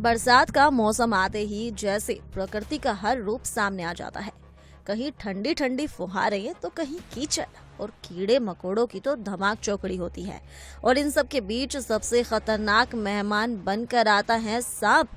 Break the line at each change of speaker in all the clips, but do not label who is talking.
बरसात का मौसम आते ही जैसे प्रकृति का हर रूप सामने आ जाता है। कहीं ठंडी ठंडी फुहारें तो कहीं कीचड़ और कीड़े मकोड़ों की तो धमाक चौकड़ी होती है। और इन सब के बीच सबसे खतरनाक मेहमान बनकर आता है सांप।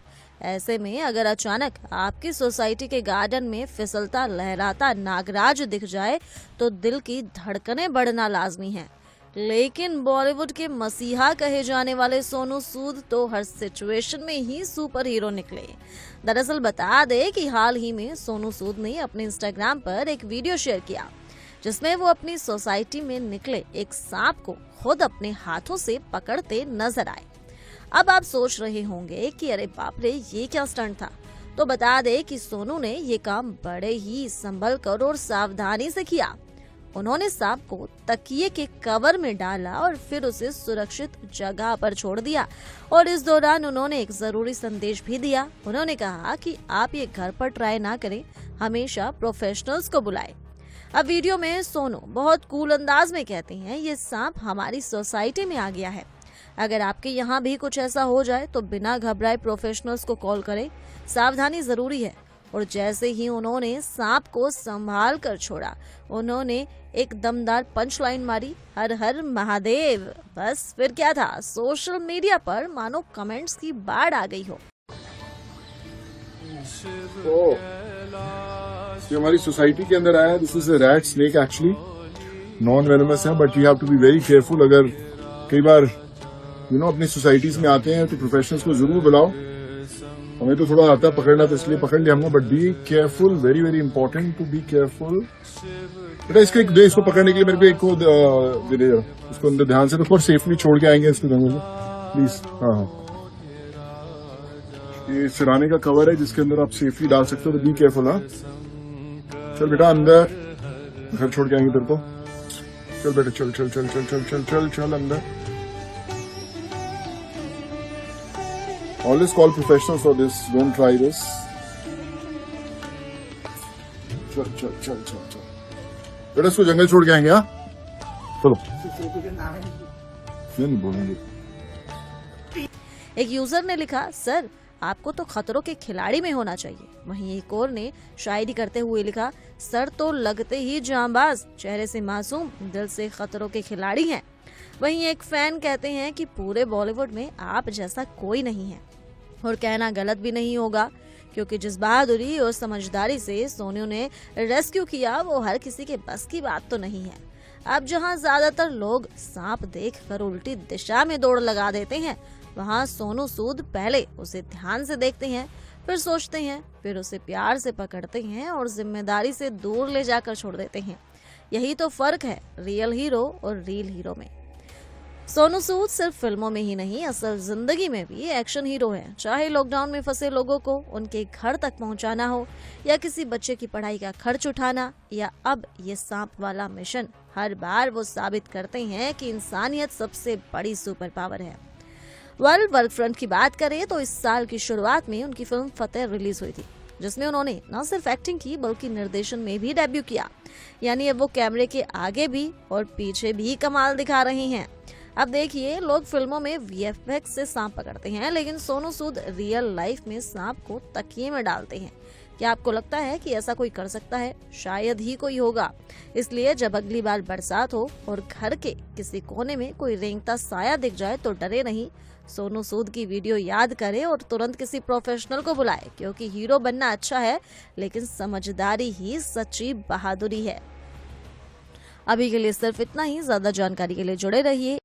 ऐसे में अगर अचानक आपकी सोसाइटी के गार्डन में फिसलता लहराता नागराज दिख जाए तो दिल की धड़कनें बढ़ना लाजमी है। लेकिन बॉलीवुड के मसीहा कहे जाने वाले सोनू सूद तो हर सिचुएशन में ही सुपर हीरो निकले। दरअसल बता दे कि हाल ही में सोनू सूद ने अपने इंस्टाग्राम पर एक वीडियो शेयर किया जिसमें वो अपनी सोसाइटी में निकले एक सांप को खुद अपने हाथों से पकड़ते नजर आए। अब आप सोच रहे होंगे कि अरे बाप रे, ये क्या स्टंट था। तो बता दे कि सोनू ने ये काम बड़े ही संभल कर और सावधानी से किया। उन्होंने सांप को तकिए के कवर में डाला और फिर उसे सुरक्षित जगह पर छोड़ दिया। और इस दौरान उन्होंने एक जरूरी संदेश भी दिया। उन्होंने कहा कि आप ये घर पर ट्राई ना करें, हमेशा प्रोफेशनल्स को बुलाएं। अब वीडियो में सोनू बहुत कूल अंदाज में कहते हैं, ये सांप हमारी सोसाइटी में आ गया है। अगर आपके यहाँ भी कुछ ऐसा हो जाए तो बिना घबराए प्रोफेशनल्स को कॉल करें, सावधानी जरूरी है। और जैसे ही उन्होंने सांप को संभाल कर छोड़ा, उन्होंने एक दमदार पंच लाइन मारी, हर हर महादेव। बस फिर क्या था, सोशल मीडिया पर मानो कमेंट्स की बाढ़ आ गई हो।
ये हमारी सोसाइटी के अंदर आया है। This is a rat snake, actually non venomous है, but you have to be very careful. अगर कई बार अपनी सोसाइटीज में आते हैं तो प्रोफेशनल्स को जरूर बुलाओ। हमें तो थोड़ा आता है पकड़ना, तो इसलिए पकड़ लिया हमने, but be careful, very very important to be careful. बेटा इसको पकड़ने के लिए मेरे को एक को दे दे, उसको अंदर ध्यान से रखो और सेफली छोड़ के आएंगे इसको प्लीज। हाँ, ये सिराने का कवर है जिसके अंदर आप सेफली डाल सकते हो, तो बी केयरफुल। हाँ, चल बेटा अंदर, घर छोड़ के आएंगे तेरे को। चल बेटा, चल चल चल चल चल चल चल चल अंदर। Always call professionals for this. Don't try this. चल चल चल चल चल बेटा, इसको जंगल छोड़ के आएंगे। हाँ, चलो। नहीं बोलेंगे।
एक यूजर ने लिखा, सर आपको तो खतरों के खिलाड़ी में होना चाहिए। वहीं एक और ने शायरी करते हुए लिखा, सर तो लगते ही जांबाज, चेहरे से मासूम, दिल से खतरों के खिलाड़ी हैं। वहीं एक फैन कहते हैं कि पूरे बॉलीवुड में आप जैसा कोई नहीं है। और कहना गलत भी नहीं होगा, क्योंकि जिस बहादुरी और समझदारी से सोनू ने रेस्क्यू किया वो हर किसी के बस की बात तो नहीं है। अब जहां ज्यादातर लोग सांप देखकर उल्टी दिशा में दौड़ लगा देते हैं, वहां सोनू सूद पहले उसे ध्यान से देखते हैं, फिर सोचते हैं, फिर उसे प्यार से पकड़ते हैं और जिम्मेदारी से दूर ले जाकर छोड़ देते हैं। यही तो फर्क है रियल हीरो और रील हीरो में। सोनू सूद सिर्फ फिल्मों में ही नहीं, असल जिंदगी में भी एक्शन हीरो है। चाहे लॉकडाउन में फंसे लोगों को उनके घर तक पहुंचाना हो, या किसी बच्चे की पढ़ाई का खर्च उठाना, या अब ये सांप वाला मिशन, हर बार वो साबित करते हैं कि इंसानियत सबसे बड़ी सुपर पावर है। वर्क फ्रंट की बात करें तो इस साल की शुरुआत में उनकी फिल्म फतेह रिलीज हुई थी, जिसमें उन्होंने न सिर्फ एक्टिंग की बल्कि निर्देशन में भी डेब्यू किया। यानी अब वो कैमरे के आगे भी और पीछे भी कमाल दिखा रहे हैं। अब देखिए, लोग फिल्मों में वीएफएक्स से सांप पकड़ते हैं, लेकिन सोनू सूद रियल लाइफ में सांप को तकिए में डालते हैं। क्या आपको लगता है कि ऐसा कोई कर सकता है? शायद ही कोई होगा। इसलिए जब अगली बार बरसात हो और घर के किसी कोने में कोई रेंगता साया दिख जाए तो डरे नहीं, सोनू सूद की वीडियो याद करें और तुरंत किसी प्रोफेशनल को बुलाए, क्योंकि हीरो बनना अच्छा है लेकिन समझदारी ही सच्ची बहादुरी है। अभी के लिए सिर्फ इतना ही। ज्यादा जानकारी के लिए जुड़े रहिए